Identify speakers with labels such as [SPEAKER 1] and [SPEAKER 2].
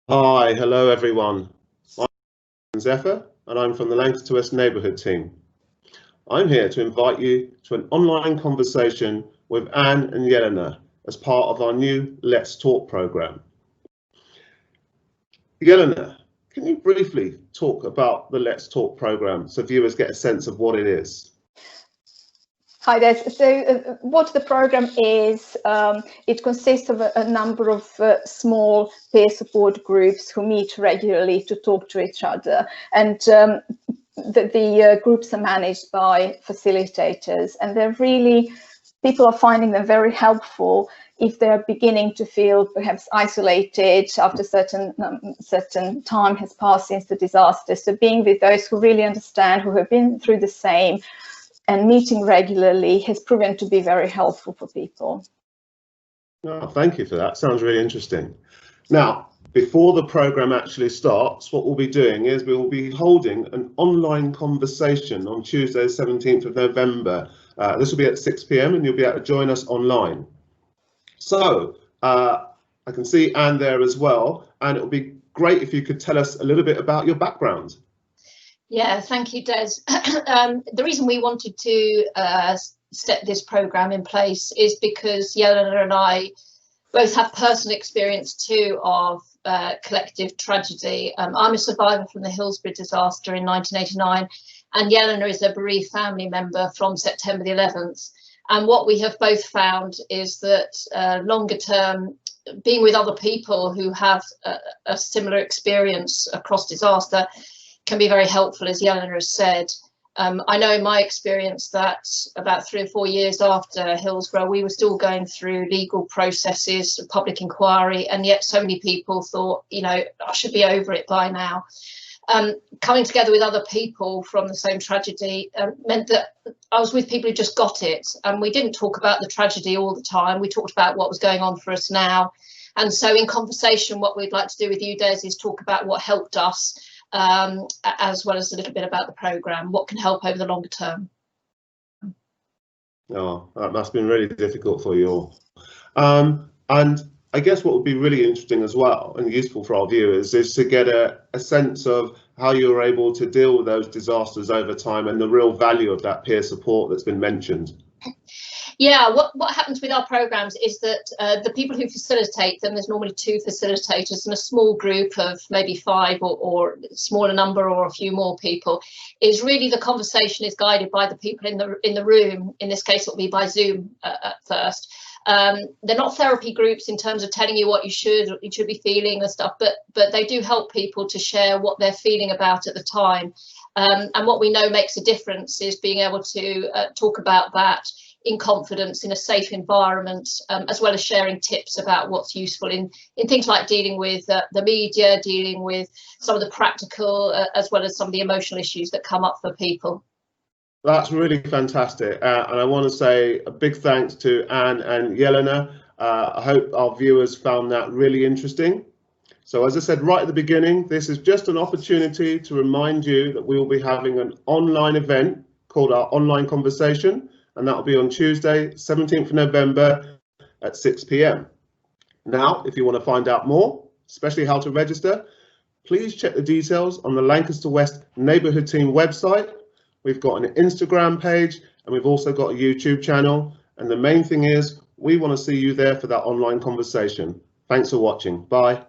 [SPEAKER 1] Hi, hello everyone. My name is Zephyr and I'm from the Lancaster West neighbourhood team. I'm here to invite you to an online conversation with Anne and Yelena as part of our new Let's Talk programme. Yelena, can you briefly talk about the Let's Talk programme so viewers get a sense of what it is?
[SPEAKER 2] Hi there. So what the program is, it consists of a number of small peer support groups who meet regularly to talk to each other. And the groups are managed by facilitators, and people are finding them very helpful if they're beginning to feel perhaps isolated after certain time has passed since the disaster. So being with those who really understand, who have been through the same, and meeting regularly has proven to be very helpful for people.
[SPEAKER 1] Oh, thank you for that. Sounds really interesting. Now, before the programme actually starts, what we'll be doing is we will be holding an online conversation on Tuesday, 17th of November. This will be at 6 p.m. and you'll be able to join us online. So I can see Anne there as well, and it would be great if you could tell us a little bit about your background.
[SPEAKER 3] Yeah, thank you, Des. The reason we wanted to set this programme in place is because Yelena and I both have personal experience too of collective tragedy. I'm a survivor from the Hillsborough disaster in 1989, and Yelena is a bereaved family member from September the 11th. And what we have both found is that longer term, being with other people who have a similar experience across disaster can be very helpful, as Yelena has said. I know in my experience that about 3 or 4 years after Hillsborough, we were still going through legal processes, public inquiry, and yet so many people thought, you know, I should be over it by now. Coming together with other people from the same tragedy meant that I was with people who just got it, and we didn't talk about the tragedy all the time. We talked about what was going on for us now. And so in conversation, what we'd like to do with you, Des, is talk about what helped us, as well as a little bit about the programme, what can help over the longer term.
[SPEAKER 1] Oh, that must have been really difficult for you all. And I guess what would be really interesting as well and useful for our viewers is to get a sense of how you were able to deal with those disasters over time and the real value of that peer support that's been mentioned.
[SPEAKER 3] Yeah, what happens with our programs is that the people who facilitate them, there's normally 2 facilitators and a small group of maybe 5 or a smaller number or a few more people, is really the conversation is guided by the people in the room. In this case, it'll be by Zoom at first. They're not therapy groups in terms of telling you what you should be feeling and stuff, but they do help people to share what they're feeling about at the time. And what we know makes a difference is being able to talk about that in confidence, in a safe environment, as well as sharing tips about what's useful in things like dealing with the media, dealing with some of the practical, as well as some of the emotional issues that come up for people.
[SPEAKER 1] That's really fantastic. And I want to say a big thanks to Anne and Yelena. I hope our viewers found that really interesting. So as I said right at the beginning, this is just an opportunity to remind you that we will be having an online event called our online conversation, and that will be on Tuesday, 17th of November at 6 p.m. Now, if you want to find out more, especially how to register, please check the details on the Lancaster West neighbourhood team website. We've got an Instagram page and we've also got a YouTube channel. And the main thing is we want to see you there for that online conversation. Thanks for watching. Bye.